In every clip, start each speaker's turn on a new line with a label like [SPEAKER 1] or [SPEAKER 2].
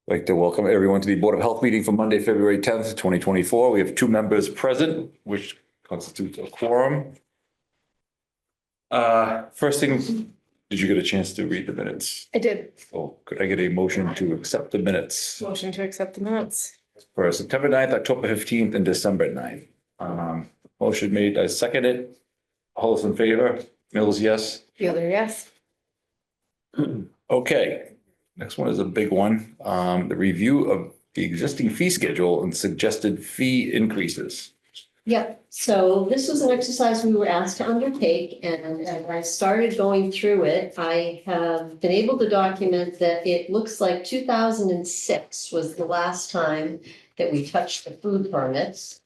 [SPEAKER 1] I'd like to welcome everyone to the Board of Health meeting for Monday, February 10th, 2024. We have 2 members present, which constitutes a quorum. First thing, did you get a chance to read the minutes?
[SPEAKER 2] I did.
[SPEAKER 1] Oh, could I get a motion to accept the minutes
[SPEAKER 2] Motion to accept the minutes.
[SPEAKER 1] for September 9th, October 15th, and December 9th? Motion made, I second it. All those in favor? Mills, yes.
[SPEAKER 2] Fielder, yes.
[SPEAKER 1] Okay. Next one is a big one. The review of the existing fee schedule and suggested fee increases.
[SPEAKER 3] Yep, so this was an exercise we were asked to undertake, and as I started going through it, I have been able to document that it looks like 2006 was the last time that we touched the food permits.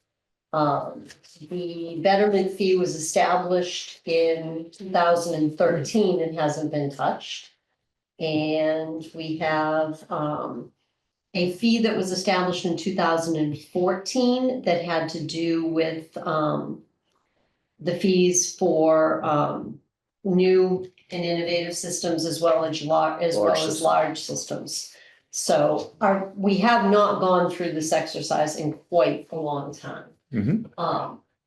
[SPEAKER 3] The betterment fee was established in 2013 and hasn't been touched. And we have a fee that was established in 2014 that had to do with the fees for new and innovative systems as well as large systems. So we have not gone through this exercise in quite a long time.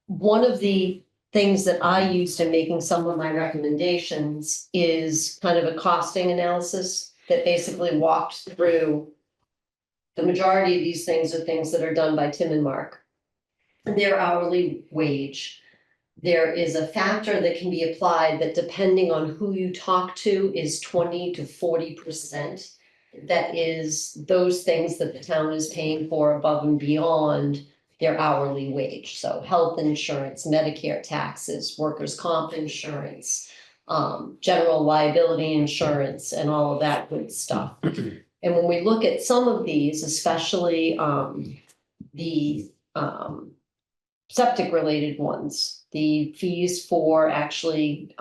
[SPEAKER 3] One of the things that I used in making some of my recommendations is kind of a costing analysis that basically walks through the majority of these things are things that are done by Tim and Mark. Their hourly wage. There is a factor that can be applied that depending on who you talk to is 20 to 40%. That is those things that the town is paying for above and beyond their hourly wage. So health insurance, Medicare taxes, workers' comp insurance, general liability insurance, and all of that good stuff. And when we look at some of these, especially the septic related ones, the fees for actually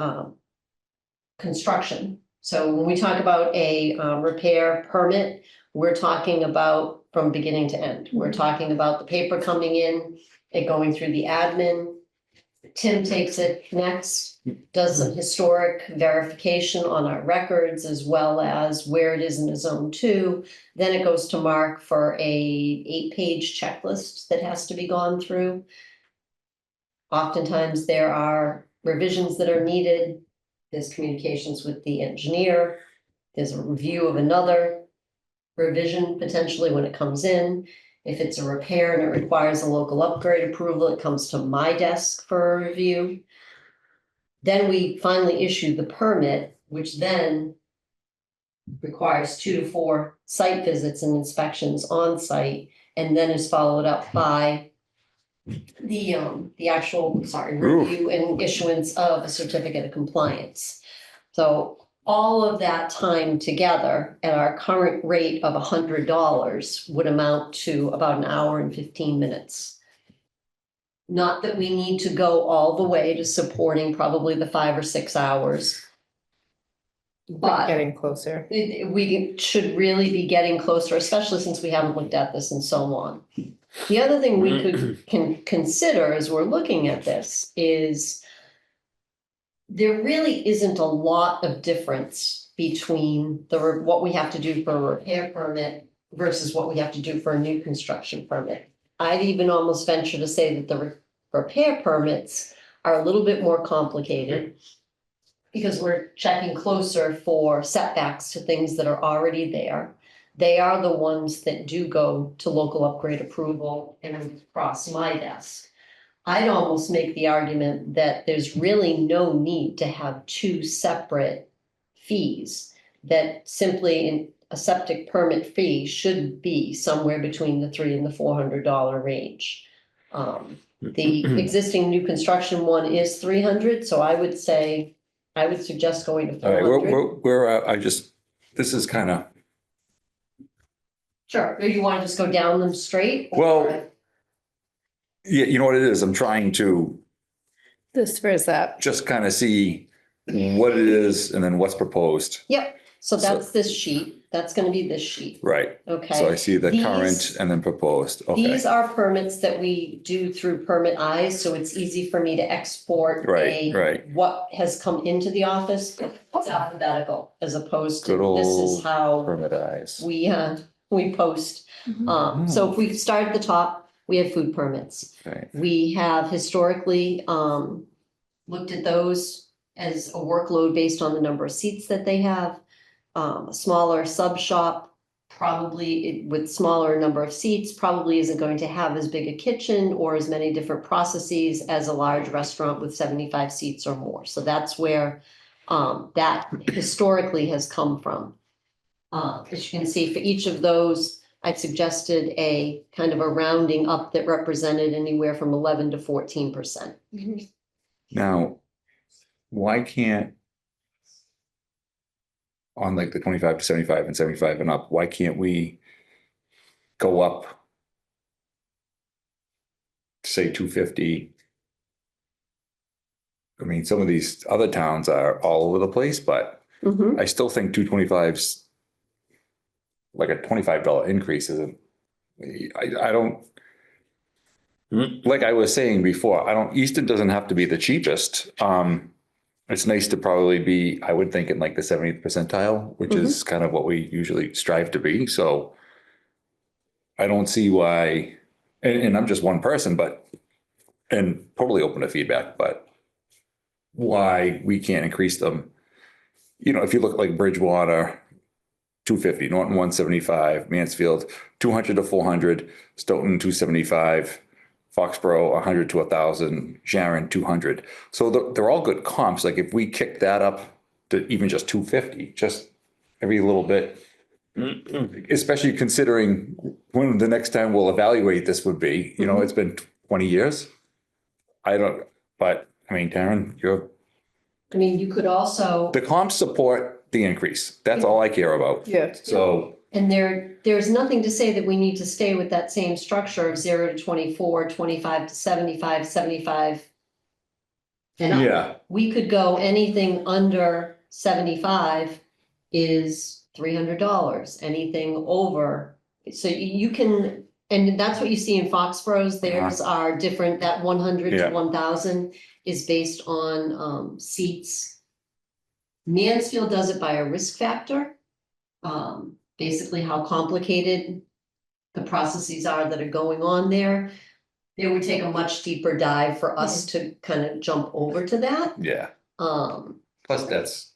[SPEAKER 3] construction. So when we talk about a repair permit, we're talking about from beginning to end. We're talking about the paper coming in, it going through the admin. Tim takes it next, does some historic verification on our records as well as where it is in the zone 2. Then it goes to Mark for a 8-page checklist that has to be gone through. Oftentimes there are revisions that are needed. There's communications with the engineer. There's a review of another revision potentially when it comes in. If it's a repair and it requires a local upgrade approval, it comes to my desk for a review. Then we finally issue the permit, which then requires 2 to 4 site visits and inspections on site, and then is followed up by the actual review and issuance of a certificate of compliance. So all of that time together at our current rate of $100 would amount to about an hour and 15 minutes. Not that we need to go all the way to supporting probably the 5 or 6 hours. But
[SPEAKER 2] Getting closer.
[SPEAKER 3] we should really be getting closer, especially since we haven't looked at this in so long. The other thing we can consider as we're looking at this is there really isn't a lot of difference between what we have to do for a repair permit versus what we have to do for a new construction permit. I'd even almost venture to say that the repair permits are a little bit more complicated because we're checking closer for setbacks to things that are already there. They are the ones that do go to local upgrade approval and cross my desk. I'd almost make the argument that there's really no need to have 2 separate fees, that simply in a septic permit fee should be somewhere between the $300 and the $400 range. The existing new construction one is $300, so I would suggest going to $400.
[SPEAKER 1] All right, this is kind of.
[SPEAKER 3] Sure, or you want to just go down them straight?
[SPEAKER 1] Well, yeah, you know what it is? I'm trying to
[SPEAKER 2] This, where's that?
[SPEAKER 1] just kind of see what it is and then what's proposed.
[SPEAKER 3] Yep, so that's this sheet. That's gonna be this sheet,
[SPEAKER 1] Right.
[SPEAKER 3] okay?
[SPEAKER 1] So I see the
[SPEAKER 3] These-
[SPEAKER 1] current and then proposed. Okay.
[SPEAKER 3] These are permits that we do through Permit Eyes, so it's easy for me to export
[SPEAKER 1] Right.
[SPEAKER 3] what has come into the office. It's alphabetical as opposed to
[SPEAKER 1] Good
[SPEAKER 3] this is
[SPEAKER 1] old
[SPEAKER 3] how
[SPEAKER 1] Permit eyes.
[SPEAKER 3] we we post. So if we start at the top, we have food permits.
[SPEAKER 1] Right.
[SPEAKER 3] We have historically looked at those as a workload based on the number of seats that they have. A smaller sub shop, probably with smaller number of seats, probably isn't going to have as big a kitchen or as many different processes as a large restaurant with 75 seats or more. So that's where that historically has come from. As you can see, for each of those, I've suggested a kind of a rounding up that represented anywhere from 11 to 14%.
[SPEAKER 1] Now, why can't on like the 25 to 75 and 75 and up, why can't we go up, say 250? I mean, some of these other towns are all over the place, but I still think 225's like a $25 increase isn't, I don't, like I was saying before, Easton doesn't have to be the cheapest. It's nice to probably be, I would think, in like the 70th percentile, which is kind of what we usually strive to be. So I don't see why, and I'm just one person, and totally open to feedback, but why we can't increase them. You know, if you look like Bridgewater, 250, Norton 175, Mansfield 200 to 400, Stoughton 275, Foxborough 100 to 1,000, Sharon 200. So they're all good comps. Like if we kick that up to even just 250, just every little bit, especially considering when the next time we'll evaluate this would be, you know, it's been 20 years. But I mean, Darren,
[SPEAKER 3] You could also.
[SPEAKER 1] the comps support the increase. That's all I care about.
[SPEAKER 2] Yeah.
[SPEAKER 1] So.
[SPEAKER 3] And there's nothing to say that we need to stay with that same structure of 0 to 24, 25 to 75, 75. And up.
[SPEAKER 1] Yeah.
[SPEAKER 3] We could go anything under 75 is $300, anything over. So you can, and that's what you see in Foxborough's. Theirs are different. That 100 to 1,000 is based on seats. Mansfield does it by a risk factor. Basically how complicated the processes are that are going on there. It would take a much deeper dive for us to kind of jump over to that.
[SPEAKER 1] Yeah. Plus that's.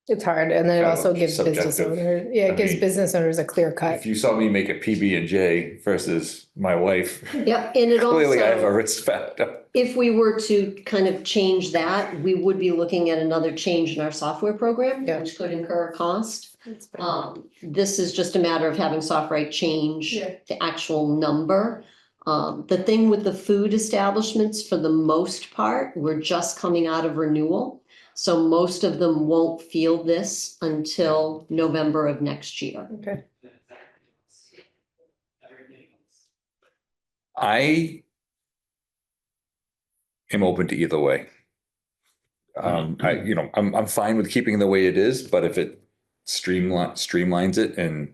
[SPEAKER 2] It's hard, and then it
[SPEAKER 1] Kind of
[SPEAKER 2] also gives business
[SPEAKER 1] subjective.
[SPEAKER 2] owners,
[SPEAKER 1] I
[SPEAKER 2] it gives
[SPEAKER 1] mean,
[SPEAKER 2] business owners a clear cut.
[SPEAKER 1] If you saw me make a PB&J versus my wife,
[SPEAKER 3] Yeah, and it
[SPEAKER 1] clearly I have a
[SPEAKER 3] also,
[SPEAKER 1] risk factor.
[SPEAKER 3] if we were to kind of change that, we would be looking at another change in our software program,
[SPEAKER 2] Yeah.
[SPEAKER 3] which could incur a cost. This is just a matter of having SoftWrite change the actual number. The thing with the food establishments, for the most part, we're just coming out of renewal. So most of them won't feel this until November of next year.
[SPEAKER 2] Okay.
[SPEAKER 1] I am open to either way. I'm fine with keeping it the way it is, but if it streamlines it and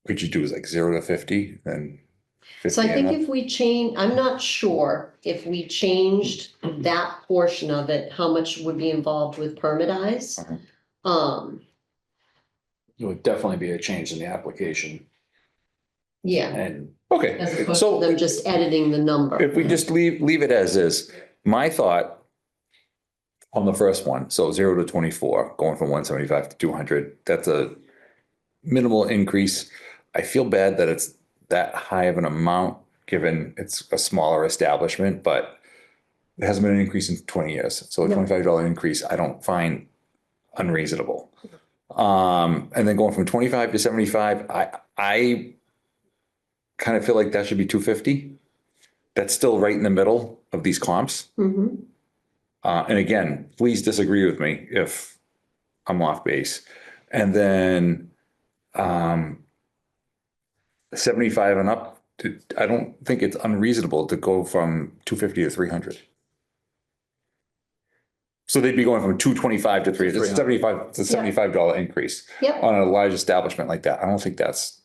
[SPEAKER 1] what you do is like 0 to 50, then 50
[SPEAKER 3] So I think
[SPEAKER 1] and up.
[SPEAKER 3] if we change, I'm not sure if we changed that portion of it, how much would be involved with permitize.
[SPEAKER 4] It would definitely be a change in the application
[SPEAKER 3] Yeah,
[SPEAKER 4] and
[SPEAKER 1] Okay,
[SPEAKER 3] as opposed to
[SPEAKER 1] so
[SPEAKER 3] them just editing the number.
[SPEAKER 1] if we just leave it as is, my thought on the first one, so 0 to 24, going from 175 to 200, that's a minimal increase. I feel bad that it's that high of an amount, given it's a smaller establishment, but it hasn't been an increase in 20 years. So a $25 increase, I don't find unreasonable. And then going from 25 to 75, I kind of feel like that should be 250. That's still right in the middle of these comps.
[SPEAKER 3] Mhm.
[SPEAKER 1] And again, please disagree with me if I'm off base. And then 75 and up, I don't think it's unreasonable to go from 250 to 300. So they'd be going from 225 to 300. It's 75, it's a $75 increase
[SPEAKER 3] Yep.
[SPEAKER 1] on a large establishment like that. I don't think that's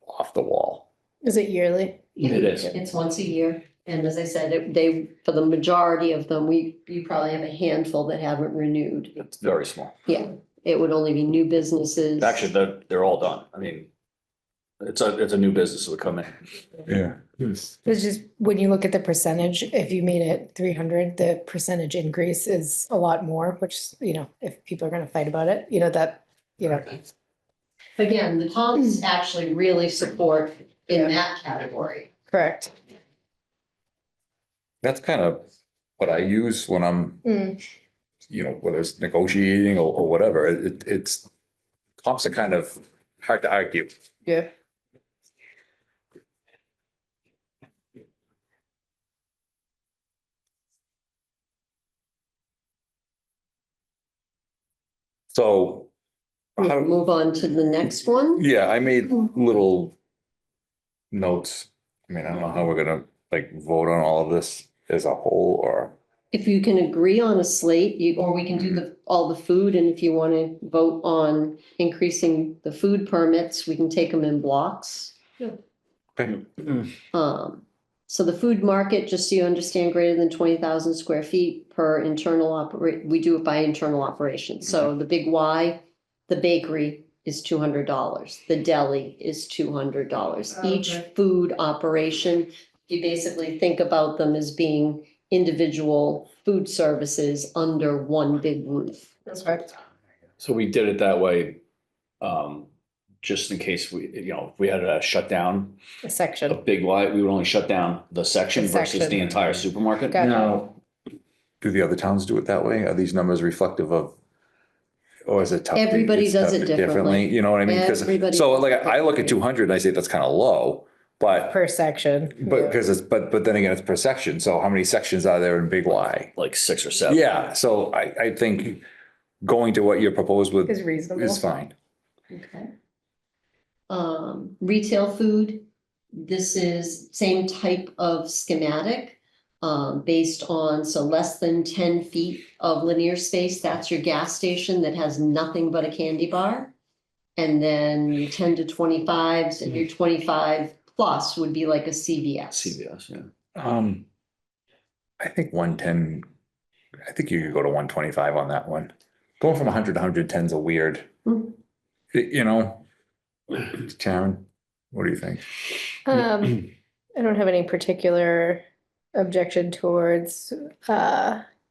[SPEAKER 1] off the wall.
[SPEAKER 2] Is it yearly?
[SPEAKER 4] It is.
[SPEAKER 3] It's once a year. And as I said, for the majority of them, you probably have a handful that haven't renewed.
[SPEAKER 4] it's very small.
[SPEAKER 3] Yeah, it would only be new businesses.
[SPEAKER 4] Actually, they're all done. I mean, it's a new business that would come in.
[SPEAKER 1] Yeah.
[SPEAKER 2] It's just, when you look at the percentage, if you made it 300, the percentage increase is a lot more, which, you know, if people are gonna fight about it, you know, that, you know.
[SPEAKER 3] Again, the towns actually really support in that category.
[SPEAKER 2] Correct.
[SPEAKER 1] That's kind of what I use when I'm,
[SPEAKER 2] Mm,
[SPEAKER 1] you know, whether it's negotiating or whatever, it's comps are kind of hard to argue.
[SPEAKER 2] yeah.
[SPEAKER 1] So,
[SPEAKER 3] We'll
[SPEAKER 1] how,
[SPEAKER 3] move on to the next one.
[SPEAKER 1] yeah, I made little notes. I mean, I don't know how we're gonna like vote on all of this as a whole or,
[SPEAKER 3] If you can agree on a slate, or we can do all the food, and if you want to vote on increasing the food permits, we can take them in blocks.
[SPEAKER 1] okay,
[SPEAKER 3] So the food market, just so you understand, greater than 20,000 square feet per internal we do it by internal operation. So the big Y, the bakery is $200. The deli is $200. Each
[SPEAKER 2] Okay.
[SPEAKER 3] food operation, you basically think about them as being individual food services under one big roof.
[SPEAKER 2] Okay.
[SPEAKER 4] So we did it that way, just in case we had a shutdown,
[SPEAKER 2] A
[SPEAKER 4] a
[SPEAKER 2] section.
[SPEAKER 4] big Y, we would only shut down the section
[SPEAKER 2] The
[SPEAKER 4] versus
[SPEAKER 2] section.
[SPEAKER 4] the entire supermarket.
[SPEAKER 2] Gotcha.
[SPEAKER 1] now, do the other towns do it that way? Are these numbers reflective of? Or is it tough?
[SPEAKER 3] Everybody
[SPEAKER 1] it's
[SPEAKER 3] does
[SPEAKER 1] tough
[SPEAKER 3] it differently.
[SPEAKER 1] You know what I mean?
[SPEAKER 3] Everybody
[SPEAKER 1] So
[SPEAKER 3] does
[SPEAKER 1] like,
[SPEAKER 3] it
[SPEAKER 1] I look at
[SPEAKER 3] differently.
[SPEAKER 1] 200 and I say that's kind of low, but,
[SPEAKER 2] Per section. Yeah.
[SPEAKER 1] because it's, but then again, it's per section. So how many sections are there in Big Y?
[SPEAKER 4] Like 6 or 7.
[SPEAKER 1] Yeah, so I think going to what you're proposed with
[SPEAKER 2] Is reasonable.
[SPEAKER 1] is fine.
[SPEAKER 3] Okay. Retail food, this is same type of schematic. Based on, so less than 10 feet of linear space, that's your gas station that has nothing but a candy bar. And then your 10 to 25s and your 25 plus would be like a CVS.
[SPEAKER 4] CVS, yeah.
[SPEAKER 1] I think 110, I think you could go to 125 on that one. Going from 100 to 110 is a weird,
[SPEAKER 3] Mhm.
[SPEAKER 1] you know, Sharon, what do you think?
[SPEAKER 2] I don't have any particular objection towards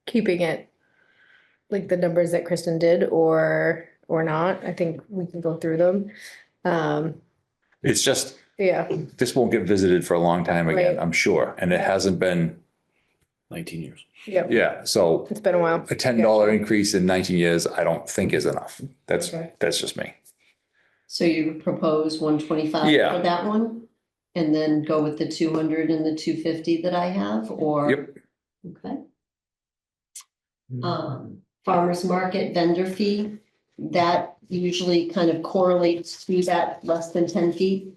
[SPEAKER 2] keeping it like the numbers that Kristen did or not. I think we can go through them.
[SPEAKER 1] It's just,
[SPEAKER 2] Yeah,
[SPEAKER 1] this won't get visited for a long time again,
[SPEAKER 2] Right.
[SPEAKER 1] I'm sure, and it hasn't been,
[SPEAKER 4] 19 years.
[SPEAKER 2] yeah,
[SPEAKER 1] yeah, so
[SPEAKER 2] it's been a while.
[SPEAKER 1] a $10 increase in 19 years, I don't think is enough.
[SPEAKER 2] Okay.
[SPEAKER 1] That's just me.
[SPEAKER 3] So you propose 125
[SPEAKER 1] Yeah.
[SPEAKER 3] for that one? And then go with the 200 and the 250 that I have, or?
[SPEAKER 1] Yep.
[SPEAKER 3] Okay. Farmer's market vendor fee, that usually kind of correlates to that less than 10 feet.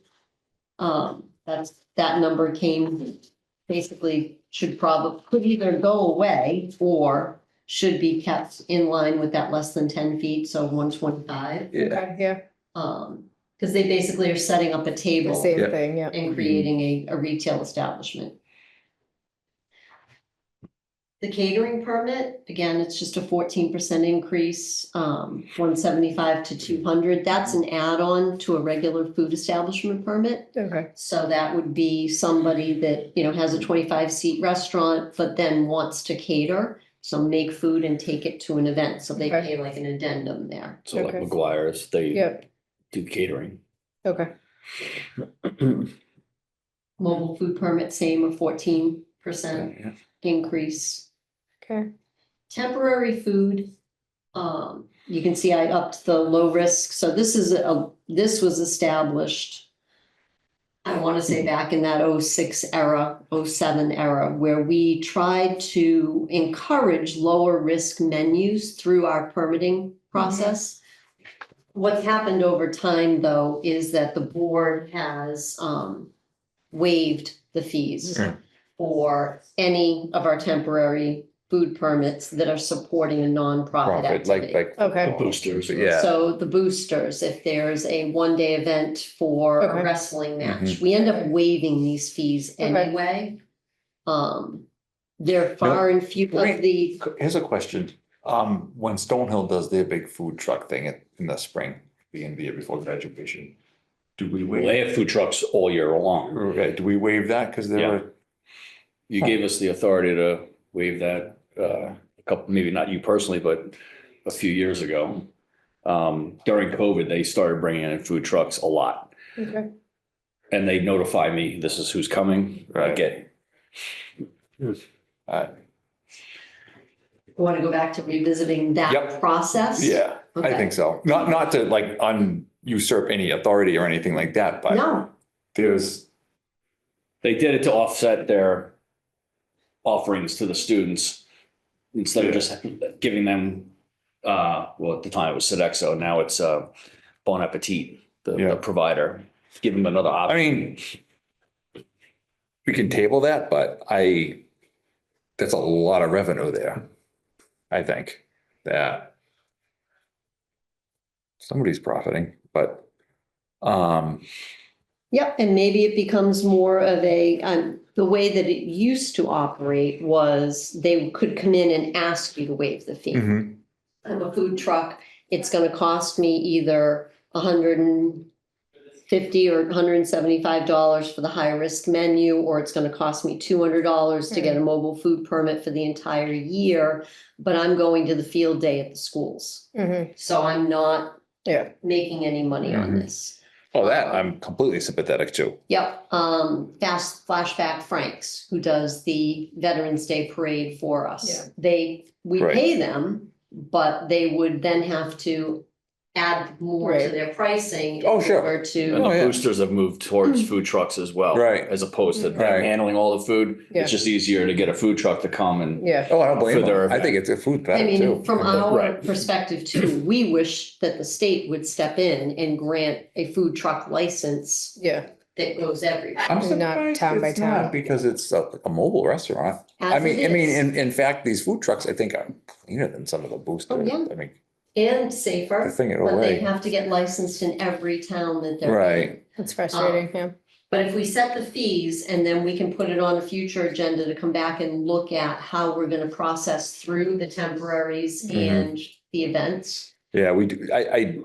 [SPEAKER 3] That number basically could either go away or should be kept in line with that less than 10 feet, so 125.
[SPEAKER 1] Yeah,
[SPEAKER 2] Okay, yeah,
[SPEAKER 3] Because they basically are setting up a
[SPEAKER 2] the
[SPEAKER 3] table
[SPEAKER 2] same
[SPEAKER 1] Yep.
[SPEAKER 2] thing, yeah.
[SPEAKER 3] and creating a retail establishment. The catering permit, again, it's just a 14% increase, 175 to 200. That's an add-on to a regular food establishment permit.
[SPEAKER 2] Okay,
[SPEAKER 3] So that would be somebody that, you know, has a 25-seat restaurant, but then wants to cater. So make food and take it to an event. So they
[SPEAKER 2] Okay.
[SPEAKER 3] pay like an addendum there.
[SPEAKER 4] So like
[SPEAKER 2] Okay.
[SPEAKER 4] McGuire's, they
[SPEAKER 2] yep,
[SPEAKER 4] do catering.
[SPEAKER 2] okay,
[SPEAKER 3] Mobile food permit, same, a 14%
[SPEAKER 1] yeah.
[SPEAKER 3] increase.
[SPEAKER 2] okay,
[SPEAKER 3] Temporary food, you can see I upped the low risk, so this was established. I want to say back in that 06 era, 07 era, where we tried to encourage lower risk menus through our permitting process. What's happened over time, though, is that the board has waived the fees
[SPEAKER 1] Okay.
[SPEAKER 3] for any of our temporary food permits that are supporting a nonprofit
[SPEAKER 1] Profit,
[SPEAKER 3] activity.
[SPEAKER 1] like.
[SPEAKER 2] okay,
[SPEAKER 4] Boosters.
[SPEAKER 1] Yeah.
[SPEAKER 3] So the boosters, if there's a one-day event for a
[SPEAKER 2] Okay.
[SPEAKER 3] wrestling match,
[SPEAKER 1] Mhm.
[SPEAKER 3] we end up waiving these fees
[SPEAKER 2] Okay.
[SPEAKER 3] anyway. They're far and few of the,
[SPEAKER 1] Here's a question. When Stonehill does their big food truck thing in the spring, being the year before graduation, do we
[SPEAKER 4] Well, they
[SPEAKER 1] waive?
[SPEAKER 4] have food trucks all year long.
[SPEAKER 1] Okay, do we waive that? Cause there
[SPEAKER 4] Yeah.
[SPEAKER 1] were,
[SPEAKER 4] You gave us the authority to waive that, a couple, maybe not you personally, but a few years ago. During COVID, they started bringing in food trucks a lot.
[SPEAKER 2] Okay.
[SPEAKER 4] And they notify me, this is who's coming. I
[SPEAKER 1] Right.
[SPEAKER 4] get,
[SPEAKER 1] uh,
[SPEAKER 3] Want to go back to revisiting that
[SPEAKER 1] Yep.
[SPEAKER 3] process?
[SPEAKER 1] yeah, I
[SPEAKER 3] Okay.
[SPEAKER 1] think so. Not to like usurp any authority or anything like that, but
[SPEAKER 3] No,
[SPEAKER 1] there's,
[SPEAKER 4] they did it to offset their offerings to the students. Instead of just giving them, well, at the time it was Sodexo, now it's Bon Appetit,
[SPEAKER 1] Yeah.
[SPEAKER 4] the provider. Give them another
[SPEAKER 1] I
[SPEAKER 4] option.
[SPEAKER 1] mean, we can table that, but that's a lot of revenue there. I think that somebody's profiting, but,
[SPEAKER 3] yep, and maybe it becomes more of the way that it used to operate was they could come in and ask you to waive the fee.
[SPEAKER 1] mhm,
[SPEAKER 3] I'm a food truck, it's gonna cost me either $150 or $175 for the high-risk menu, or it's gonna cost me $200 to get a mobile food permit for the entire year, but I'm going to the field day at the schools.
[SPEAKER 2] Mm-hmm.
[SPEAKER 3] So I'm not
[SPEAKER 2] Yeah.
[SPEAKER 3] making any money on
[SPEAKER 1] Mhm.
[SPEAKER 3] this.
[SPEAKER 1] oh, that I'm completely sympathetic to.
[SPEAKER 3] Yep, fast flashback Franks, who does the Veterans Day Parade for us. We
[SPEAKER 1] Right.
[SPEAKER 3] pay them, but they would then have to add more to
[SPEAKER 2] Right.
[SPEAKER 3] their pricing.
[SPEAKER 1] Oh, sure.
[SPEAKER 3] In order
[SPEAKER 4] And
[SPEAKER 3] to,
[SPEAKER 4] the
[SPEAKER 1] Oh, yeah.
[SPEAKER 4] boosters have moved towards food trucks as well.
[SPEAKER 1] Right.
[SPEAKER 4] As opposed to them
[SPEAKER 1] Right.
[SPEAKER 4] handling all the food.
[SPEAKER 2] Yeah.
[SPEAKER 4] It's just easier to get a food truck to come and.
[SPEAKER 2] Yeah.
[SPEAKER 1] Oh, I don't blame
[SPEAKER 4] For their
[SPEAKER 1] them. I think
[SPEAKER 4] event.
[SPEAKER 1] it's a food
[SPEAKER 3] I
[SPEAKER 1] pattern too.
[SPEAKER 3] mean, from our
[SPEAKER 4] Right.
[SPEAKER 3] perspective too, we wish that the state would step in and grant a food truck license
[SPEAKER 2] Yeah.
[SPEAKER 3] that goes everywhere.
[SPEAKER 1] I'm
[SPEAKER 2] Maybe not
[SPEAKER 1] surprised
[SPEAKER 2] town by
[SPEAKER 1] it's not,
[SPEAKER 2] town.
[SPEAKER 1] because it's a mobile restaurant.
[SPEAKER 3] As it
[SPEAKER 1] I mean,
[SPEAKER 3] is.
[SPEAKER 1] in fact, these food trucks, I think are cleaner than some of the boosters.
[SPEAKER 3] Oh, yeah.
[SPEAKER 1] I mean,
[SPEAKER 3] And
[SPEAKER 1] the
[SPEAKER 3] safer,
[SPEAKER 1] thing it
[SPEAKER 3] but they
[SPEAKER 1] away.
[SPEAKER 3] have to get licensed in every town that they're in.
[SPEAKER 1] Right.
[SPEAKER 2] That's frustrating. Yeah.
[SPEAKER 3] But if we set the fees and then we can put it on a future agenda to come back and look at how we're gonna process through the temporaries
[SPEAKER 1] Mhm.
[SPEAKER 3] and the events.
[SPEAKER 1] Yeah, we do. I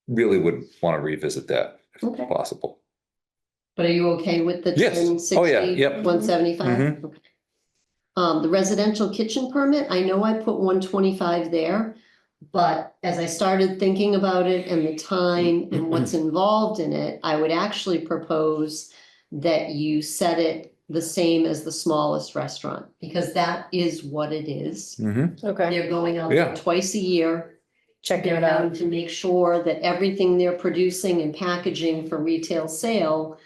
[SPEAKER 1] really would want to revisit that if
[SPEAKER 3] Okay.
[SPEAKER 1] possible.
[SPEAKER 3] But are you okay with the
[SPEAKER 1] Yes.
[SPEAKER 3] 1060?
[SPEAKER 1] Oh, yeah. Yep.
[SPEAKER 3] 175?
[SPEAKER 1] Mhm.
[SPEAKER 3] Okay. The residential kitchen permit, I know I put 125 there. But as I started thinking about it and the time and what's involved in it, I would actually propose that you set it the same as the smallest restaurant, because that is what it is.
[SPEAKER 1] Mhm.
[SPEAKER 2] Okay.
[SPEAKER 3] They're going out
[SPEAKER 1] Yeah.
[SPEAKER 3] there twice a year.
[SPEAKER 2] Checking
[SPEAKER 3] They're
[SPEAKER 2] it out.
[SPEAKER 3] having to make sure that everything they're producing and packaging for retail sale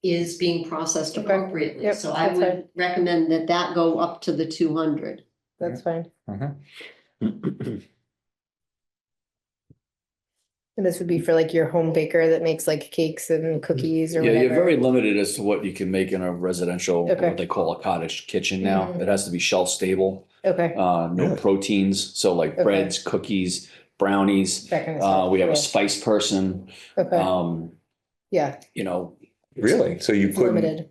[SPEAKER 3] is being processed
[SPEAKER 2] Okay.
[SPEAKER 3] appropriately.
[SPEAKER 2] Yep,
[SPEAKER 3] So I
[SPEAKER 2] that's
[SPEAKER 3] would
[SPEAKER 2] fine.
[SPEAKER 3] recommend that that go up to the 200.
[SPEAKER 2] That's fine.
[SPEAKER 1] Mhm.
[SPEAKER 2] And this would be for like your home baker that makes like cakes and cookies or
[SPEAKER 4] Yeah,
[SPEAKER 2] whatever.
[SPEAKER 4] you're very limited as to what you can make in a residential,
[SPEAKER 2] Okay.
[SPEAKER 4] what they call a cottage kitchen now.
[SPEAKER 2] Mhm.
[SPEAKER 4] It has to be shelf stable,
[SPEAKER 2] Okay.
[SPEAKER 4] no
[SPEAKER 1] Really?
[SPEAKER 4] proteins, so like
[SPEAKER 2] Okay.
[SPEAKER 4] breads, cookies, brownies.
[SPEAKER 2] That kind of stuff.
[SPEAKER 4] We have a
[SPEAKER 2] Yeah.
[SPEAKER 4] spice person,
[SPEAKER 2] Okay. Yeah.
[SPEAKER 4] you know,
[SPEAKER 1] Really? So you
[SPEAKER 2] It's
[SPEAKER 1] couldn't,
[SPEAKER 2] limited.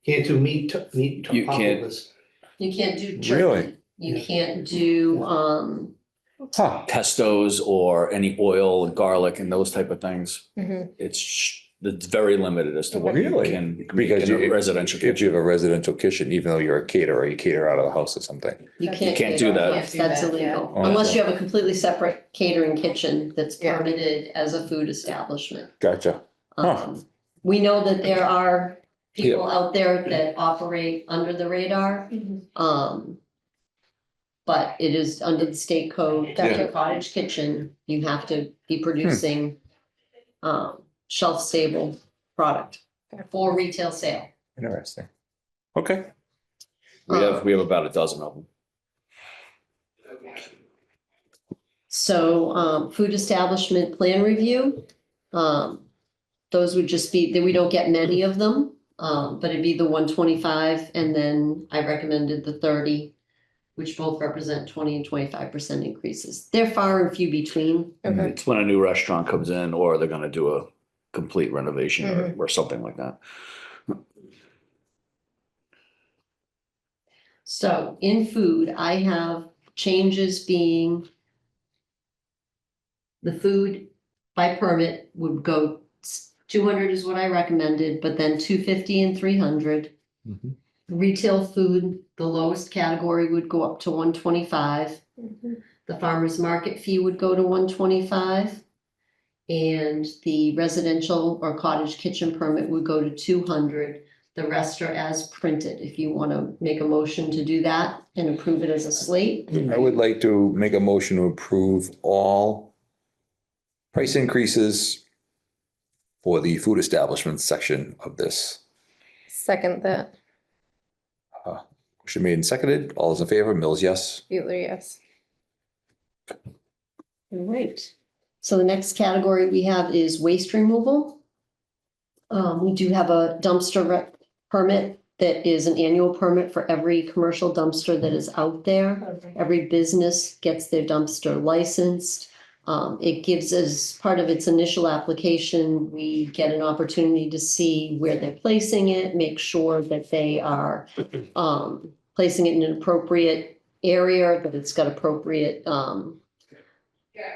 [SPEAKER 5] Can't do meat
[SPEAKER 4] You
[SPEAKER 5] top
[SPEAKER 4] can't-
[SPEAKER 5] of this.
[SPEAKER 3] You can't do
[SPEAKER 1] Really?
[SPEAKER 3] turkey. You can't do,
[SPEAKER 1] huh,
[SPEAKER 4] pestos or any oil and garlic and those type of things.
[SPEAKER 2] Mhm.
[SPEAKER 4] It's very limited as to what you
[SPEAKER 1] Really?
[SPEAKER 4] can make
[SPEAKER 1] because
[SPEAKER 4] in a
[SPEAKER 1] you,
[SPEAKER 4] residential
[SPEAKER 1] if you
[SPEAKER 4] kitchen.
[SPEAKER 1] have a residential kitchen, even though you're a caterer, you cater out of the house or something.
[SPEAKER 3] you
[SPEAKER 2] You
[SPEAKER 3] can't.
[SPEAKER 4] can't do
[SPEAKER 3] cater.
[SPEAKER 4] that.
[SPEAKER 3] Yes, that's
[SPEAKER 2] Can't do that, yeah.
[SPEAKER 3] illegal,
[SPEAKER 1] Oh,
[SPEAKER 3] unless
[SPEAKER 1] okay.
[SPEAKER 3] you have a completely separate catering kitchen that's
[SPEAKER 2] Yeah.
[SPEAKER 3] permitted as a food establishment.
[SPEAKER 1] Gotcha. Huh.
[SPEAKER 3] We know that there are people out there that operate under the radar. But it is under the state code, that
[SPEAKER 2] Yeah.
[SPEAKER 3] a cottage kitchen, you have to be producing shelf stable product for retail sale.
[SPEAKER 1] Interesting. Okay.
[SPEAKER 4] We have about a dozen of them.
[SPEAKER 3] So, food establishment plan review, those would just be, that we don't get many of them. But it'd be the 125, and then I recommended the 30, which both represent 20 and 25% increases. They're far and few between.
[SPEAKER 2] Okay.
[SPEAKER 4] It's when a new restaurant comes in or they're gonna do a complete renovation or something like that.
[SPEAKER 3] So in food, I have changes being the food by permit would go 200 is what I recommended, but then 250 and 300.
[SPEAKER 1] Mhm.
[SPEAKER 3] Retail food, the lowest category would go up to 125. The farmer's market fee would go to 125. And the residential or cottage kitchen permit would go to 200. The rest are as printed, if you want to make a motion to do that and approve it as a slate.
[SPEAKER 1] I would like to make a motion to approve all price increases for the food establishment section of this.
[SPEAKER 2] Second that,
[SPEAKER 1] Motion made and seconded. All those in favor? Mills, yes.
[SPEAKER 2] Bueller, yes.
[SPEAKER 3] All right. So the next category we have is waste removal. We do have a dumpster permit that is an annual permit for every commercial dumpster that is out there. Every business gets their dumpster licensed. It gives us, part of its initial application, we get an opportunity to see where they're placing it, make sure that they are placing it in an appropriate area, that it's got appropriate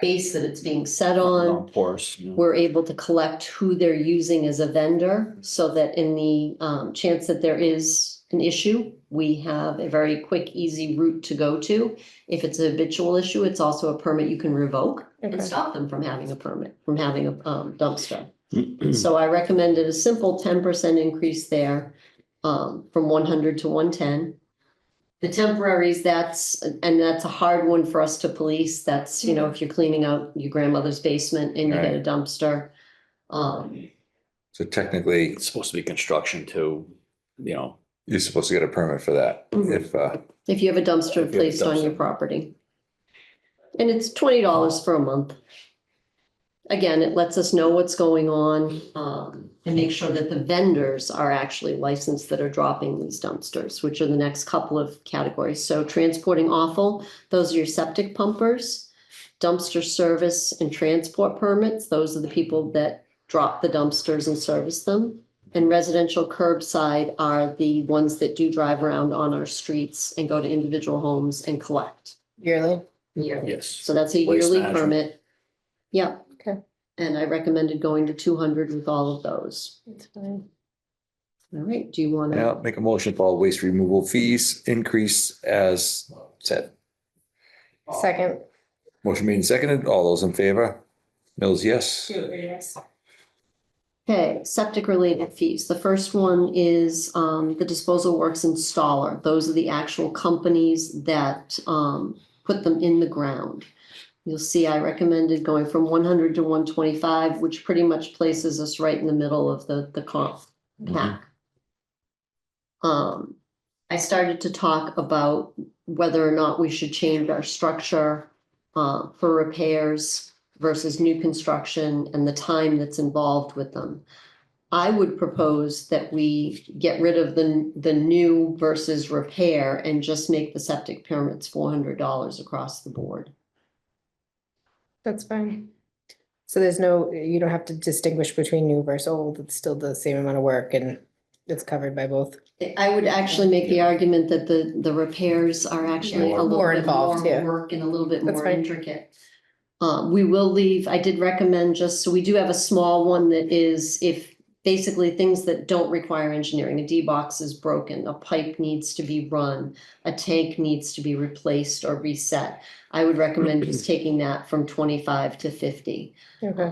[SPEAKER 3] base that it's being set on.
[SPEAKER 4] Non-porous, you know.
[SPEAKER 3] We're able to collect who they're using as a vendor, so that in the chance that there is an issue, we have a very quick, easy route to go to. If it's a habitual issue, it's also a permit you can revoke
[SPEAKER 2] Okay.
[SPEAKER 3] and stop them from having a permit, from having a dumpster. So I recommended a simple 10% increase there, from 100 to 110. The temporaries, that's a hard one for us to police. That's, you know, if you're cleaning out your grandmother's basement and you get a dumpster.
[SPEAKER 1] So technically,
[SPEAKER 4] It's supposed to be construction too, you know.
[SPEAKER 1] you're supposed to get a permit for that.
[SPEAKER 3] If you have a dumpster placed on your property. And it's $20 for a month. Again, it lets us know what's going on, and make sure that the vendors are actually licensed that are dropping these dumpsters, which are the next couple of categories. So transporting offal, those are your septic pumpers. Dumpster service and transport permits, those are the people that drop the dumpsters and service them. And residential curbside are the ones that do drive around on our streets and go to individual homes and collect.
[SPEAKER 2] Yearly,
[SPEAKER 3] Yearly.
[SPEAKER 4] Yes.
[SPEAKER 3] So that's a
[SPEAKER 4] Waste
[SPEAKER 3] yearly
[SPEAKER 4] management.
[SPEAKER 3] permit. Yep.
[SPEAKER 2] okay,
[SPEAKER 3] And I recommended going to 200 with all of those.
[SPEAKER 2] that's fine.
[SPEAKER 3] All right, do you want
[SPEAKER 1] Yeah,
[SPEAKER 3] to?
[SPEAKER 1] make a motion for all waste removal fees increase as said.
[SPEAKER 2] Second,
[SPEAKER 1] Motion made and seconded. All those in favor? Mills, yes.
[SPEAKER 2] Bueller, yes.
[SPEAKER 3] Okay, septic related fees. The first one is the disposal works installer. Those are the actual companies that put them in the ground. You'll see I recommended going from 100 to 125, which pretty much places us right in the middle of the comp pack. I started to talk about whether or not we should change our structure for repairs versus new construction and the time that's involved with them. I would propose that we get rid of the new versus repair and just make the septic permits $400 across the board.
[SPEAKER 2] That's fine. So there's no, you don't have to distinguish between new versus old, it's still the same amount of work and it's covered by both.
[SPEAKER 3] I would actually make the argument that the repairs are actually a little
[SPEAKER 2] More
[SPEAKER 3] bit
[SPEAKER 2] involved,
[SPEAKER 3] more
[SPEAKER 2] yeah.
[SPEAKER 3] work and a little bit
[SPEAKER 2] That's
[SPEAKER 3] more
[SPEAKER 2] fine.
[SPEAKER 3] intricate. We will leave, I did recommend so we do have a small one that is if basically things that don't require engineering, a D-box is broken, a pipe needs to be run, a tank needs to be replaced or reset. I would recommend just taking that from 25 to 50.
[SPEAKER 2] Okay,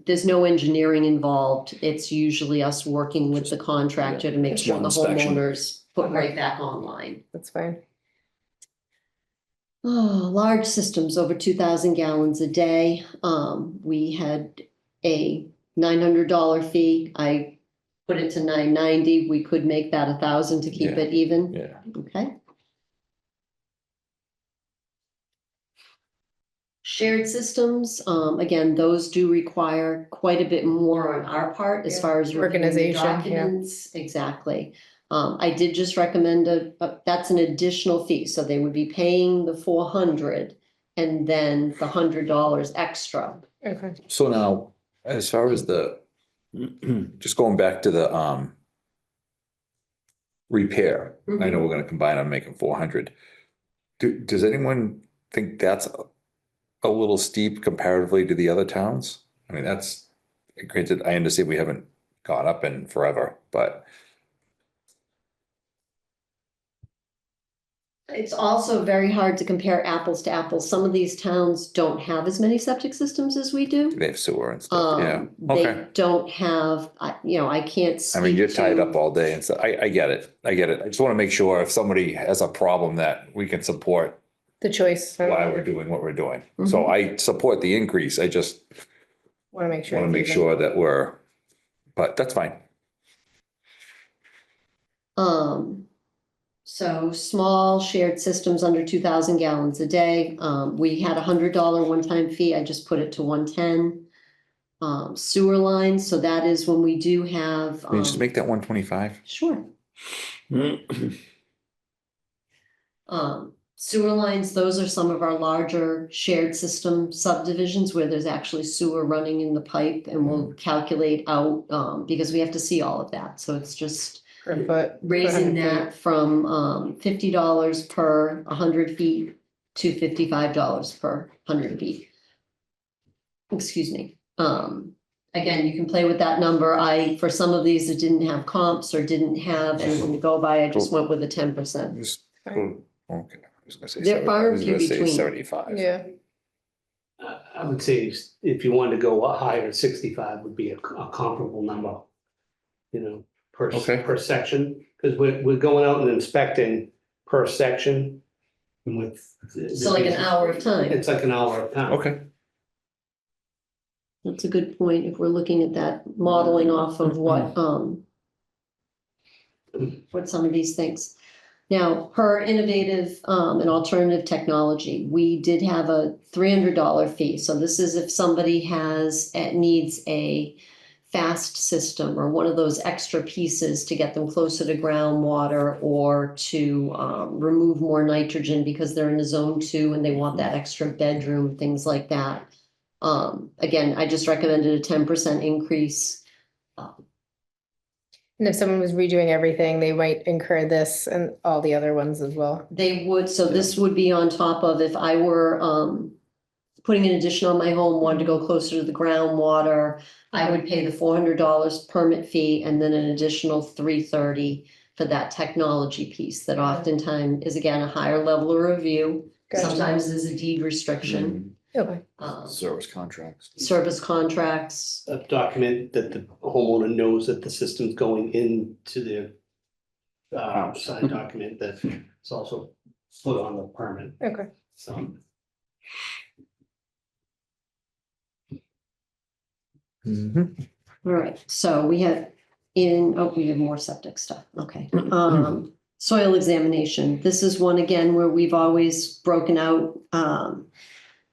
[SPEAKER 3] There's no engineering involved. It's usually us working with the contractor to make sure
[SPEAKER 4] one
[SPEAKER 3] the
[SPEAKER 4] inspection.
[SPEAKER 3] homeowners put right back online.
[SPEAKER 2] that's fine.
[SPEAKER 3] Oh, large systems over 2,000 gallons a day. We had a $900 fee. I put it to $990. We could make that 1,000 to keep
[SPEAKER 1] Yeah.
[SPEAKER 3] it even.
[SPEAKER 1] Yeah.
[SPEAKER 3] Okay. Shared systems, again, those do require quite a bit more on our part as
[SPEAKER 2] Yeah.
[SPEAKER 3] far as reviewing the
[SPEAKER 2] Organization, yeah.
[SPEAKER 3] documents. Exactly. I did just recommend that's an additional fee, so they would be paying the 400 and then the $100 extra.
[SPEAKER 2] Okay,
[SPEAKER 1] So now, as far as just going back to the repair. I
[SPEAKER 3] Mm-hmm.
[SPEAKER 1] know we're gonna combine on making 400. Does anyone think that's a little steep comparatively to the other towns? I mean, that's, granted, I understand we haven't gone up in forever, but
[SPEAKER 3] It's also very hard to compare apples to apples. Some of these towns don't have as many septic systems as we do.
[SPEAKER 1] they have sewer and stuff, yeah.
[SPEAKER 3] They
[SPEAKER 1] Okay.
[SPEAKER 3] don't have, I can't
[SPEAKER 1] I mean,
[SPEAKER 3] speak
[SPEAKER 1] you're tied
[SPEAKER 3] to-
[SPEAKER 1] up all day and so I get it. I get it. I just want to make sure if somebody has a problem that we can support
[SPEAKER 2] The choice.
[SPEAKER 1] why we're doing what we're doing. So I support the increase. I just
[SPEAKER 2] Want to make sure.
[SPEAKER 1] want to
[SPEAKER 2] it's
[SPEAKER 1] make
[SPEAKER 2] even.
[SPEAKER 1] sure that but that's fine.
[SPEAKER 3] So small shared systems under 2,000 gallons a day. We had $100 one-time fee. I just put it to 110. Sewer lines, so that is when we do have.
[SPEAKER 1] Can you just make that 125?
[SPEAKER 3] Sure. Sewer lines, those are some of our larger shared system subdivisions where there's actually sewer running in the pipe, and we'll calculate out, because we have to see all of that, so it's just
[SPEAKER 2] Per foot.
[SPEAKER 3] raising
[SPEAKER 2] 100
[SPEAKER 3] that from $50 per 100 feet to $55 per 100 feet. Excuse me. Again, you can play with that number. For some of these that didn't have comps or didn't have anything to go by, I just went with a 10%.
[SPEAKER 1] Okay. I was gonna say
[SPEAKER 3] They're far
[SPEAKER 1] I was
[SPEAKER 3] and few
[SPEAKER 1] gonna say
[SPEAKER 3] between.
[SPEAKER 1] 75.
[SPEAKER 2] Yeah.
[SPEAKER 5] I would say if you wanted to go higher, 65 would be a comparable number. You know,
[SPEAKER 1] Okay.
[SPEAKER 5] per section, because we're going out and inspecting per section. And with.
[SPEAKER 3] So like an hour of time.
[SPEAKER 5] It's like an hour of time.
[SPEAKER 1] Okay.
[SPEAKER 3] That's a good point. If we're looking at that modeling off of what some of these things. Now, per innovative and alternative technology, we did have a $300 fee. So this is if somebody needs a fast system or one of those extra pieces to get them closer to groundwater or to remove more nitrogen because they're in a zone 2 and they want that extra bedroom, things like that. Again, I just recommended a 10% increase.
[SPEAKER 2] And if someone was redoing everything, they might incur this and all the other ones as well.
[SPEAKER 3] They would, so this would be on top of if I were putting an addition on my home, wanted to go closer to the groundwater, I would pay the $400 permit fee and then an additional $330 for that technology piece that oftentimes is again a higher level of review.
[SPEAKER 2] Gotcha.
[SPEAKER 3] Sometimes there's a deed restriction,
[SPEAKER 2] Okay.
[SPEAKER 4] Service contracts.
[SPEAKER 3] service contracts.
[SPEAKER 5] A document that the homeowner knows that the system's going into their signed document that is also put on the permit,
[SPEAKER 2] Okay.
[SPEAKER 5] so.
[SPEAKER 3] All right, so we have we have more septic stuff, okay. Soil examination, this is one again where we've always broken out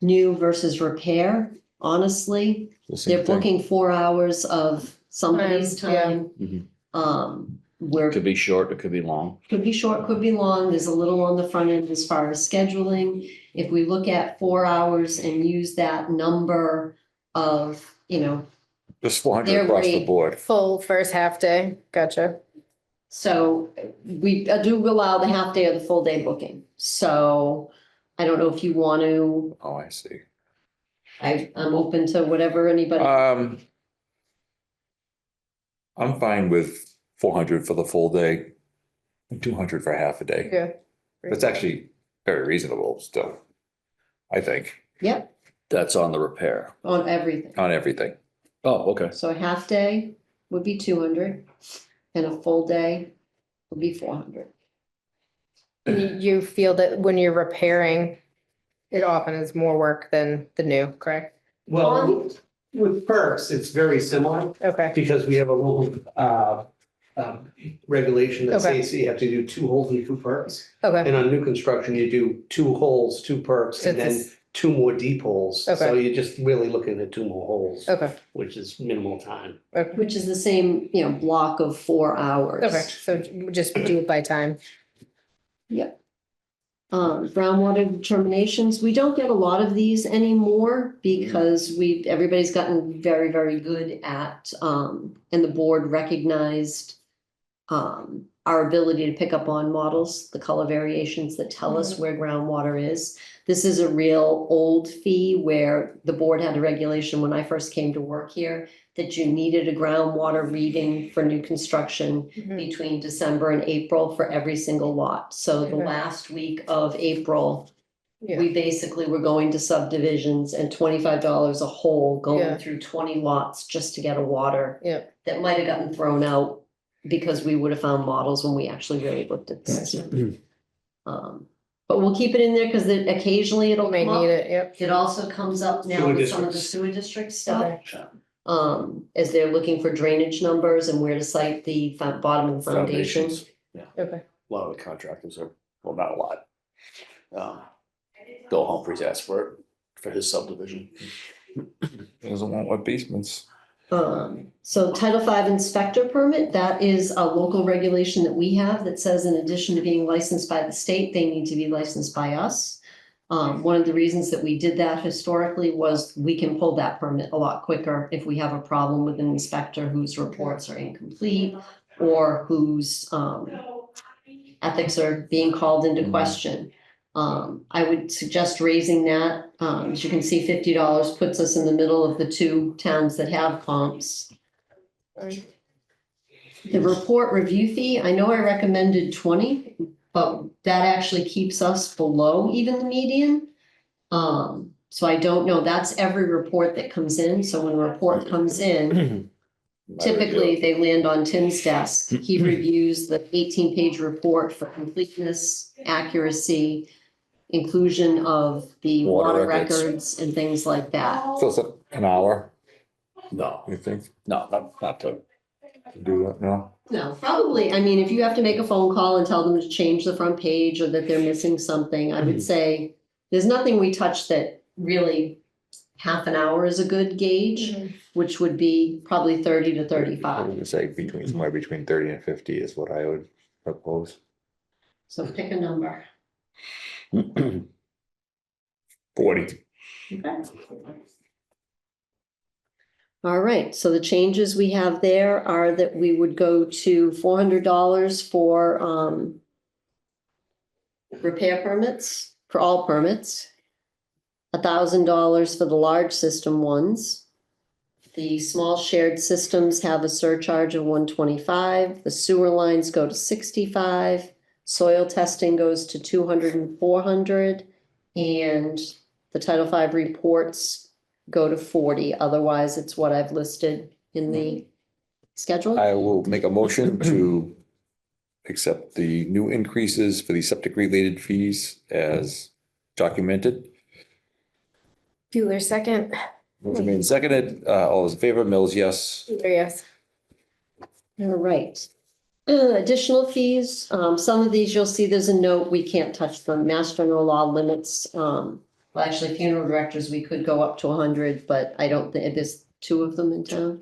[SPEAKER 3] new versus repair. Honestly, they're booking 4 hours of somebody's
[SPEAKER 2] Time,
[SPEAKER 3] time. Where
[SPEAKER 4] Could be short, it could be long.
[SPEAKER 3] could be short, could be long, there's a little on the front end as far as scheduling. If we look at 4 hours and use that number of,
[SPEAKER 1] Just 400
[SPEAKER 3] Their
[SPEAKER 1] across the
[SPEAKER 3] rate.
[SPEAKER 1] board.
[SPEAKER 2] Full first half day. Gotcha.
[SPEAKER 3] so we do allow the half day or the full day booking. So I don't know if you want to,
[SPEAKER 1] Oh, I see.
[SPEAKER 3] I'm open to whatever anybody.
[SPEAKER 1] I'm fine with 400 for the full day, and 200 for half a day.
[SPEAKER 2] Yeah.
[SPEAKER 1] That's actually very reasonable still, I think,
[SPEAKER 3] Yep,
[SPEAKER 4] That's on the repair.
[SPEAKER 3] on everything.
[SPEAKER 1] on everything.
[SPEAKER 4] Oh, okay.
[SPEAKER 3] So a half day would be 200 and a full day would be 400.
[SPEAKER 2] You feel that when you're repairing, it often is more work than the new, correct?
[SPEAKER 5] Well, with perks, it's very similar
[SPEAKER 2] Okay.
[SPEAKER 5] because we have a little regulation that
[SPEAKER 2] Okay.
[SPEAKER 5] says you have to do 2 holes and 2 perks.
[SPEAKER 2] Okay.
[SPEAKER 5] And on new construction, you do 2 holes, 2 perks,
[SPEAKER 2] So
[SPEAKER 5] and then
[SPEAKER 2] it's-
[SPEAKER 5] 2 more deep holes. So
[SPEAKER 2] Okay.
[SPEAKER 5] you're just really looking at 2 more holes,
[SPEAKER 2] Okay.
[SPEAKER 5] which is minimal time.
[SPEAKER 2] Okay.
[SPEAKER 3] Which is the same, block of 4 hours.
[SPEAKER 2] Okay. So just do it by time.
[SPEAKER 3] Yep. Groundwater determinations, we don't get a lot of these anymore because everybody's gotten very, very good at, and the board recognized, our ability to pick up on models, the color variations that tell us where groundwater is. This is a real old fee where the board had a regulation when I first came to work here that you needed a groundwater reading for new construction between December and April for every single lot. So the
[SPEAKER 2] Okay.
[SPEAKER 3] last week of April,
[SPEAKER 2] Yeah,
[SPEAKER 3] we basically were going to subdivisions and $25 a hole
[SPEAKER 2] Yeah.
[SPEAKER 3] going through 20 lots just to get a water
[SPEAKER 2] yeah,
[SPEAKER 3] that might have gotten thrown out because we would have found models when we actually really looked at the system. But we'll keep it in there because occasionally it'll
[SPEAKER 2] may
[SPEAKER 3] come
[SPEAKER 2] need
[SPEAKER 3] up.
[SPEAKER 2] it, yep.
[SPEAKER 3] It also comes up now
[SPEAKER 5] Sewer
[SPEAKER 3] with some of the
[SPEAKER 5] districts.
[SPEAKER 3] sewer district stuff.
[SPEAKER 2] Okay.
[SPEAKER 3] As they're looking for drainage numbers and where to site the bottom of the foundation.
[SPEAKER 4] Foundations. Yeah,
[SPEAKER 2] Okay,
[SPEAKER 4] a lot of the contractors are, well, not a lot. Bill Humphries asked for it for his subdivision.
[SPEAKER 1] Doesn't want wet basements.
[SPEAKER 3] So Title V inspector permit, that is a local regulation that we have that says in addition to being licensed by the state, they need to be licensed by us. One of the reasons that we did that historically was we can pull that permit a lot quicker if we have a problem with an inspector whose reports are incomplete or whose ethics are being called into question. I would suggest raising that. As you can see, $50 puts us in the middle of the two towns that have comps.
[SPEAKER 2] alright,
[SPEAKER 3] The report review fee, I know I recommended 20, but that actually keeps us below even the median. So I don't know, that's every report that comes in. So when a report comes in, typically they land on Tim's desk. He reviews the 18-page report for completeness, accuracy, inclusion of the
[SPEAKER 1] Water
[SPEAKER 3] water
[SPEAKER 1] records.
[SPEAKER 3] records and things like that.
[SPEAKER 1] So it's an hour,
[SPEAKER 4] No,
[SPEAKER 1] you think,
[SPEAKER 4] no, not to,
[SPEAKER 1] to do that? No?
[SPEAKER 3] No, probably, I mean, if you have to make a phone call and tell them to change the front page or that they're missing something, I would say there's nothing we touch that really half an hour is a good gauge, which would be probably 30 to
[SPEAKER 1] I
[SPEAKER 3] 35.
[SPEAKER 1] would say somewhere between 30 and 50 is what I would propose.
[SPEAKER 3] So pick a number.
[SPEAKER 1] 40.
[SPEAKER 3] Okay. All right, so the changes we have there are that we would go to $400 for repair permits, for all permits. $1,000 for the large system ones. The small shared systems have a surcharge of $125. The sewer lines go to $65. Soil testing goes to $200 and $400. And the Title V reports go to $40. Otherwise, it's what I've listed in the schedule.
[SPEAKER 1] I will make a motion to accept the new increases for the septic related fees as documented.
[SPEAKER 2] Bueller second,
[SPEAKER 1] Motion made and seconded. All those in favor, Mills, yes.
[SPEAKER 2] yes,
[SPEAKER 3] All right. Additional fees, some of these you'll see there's a note, we can't touch them. Mass General Law limits, well, actually funeral directors, we could go up to 100, but I don't think, there's 2 of them in town.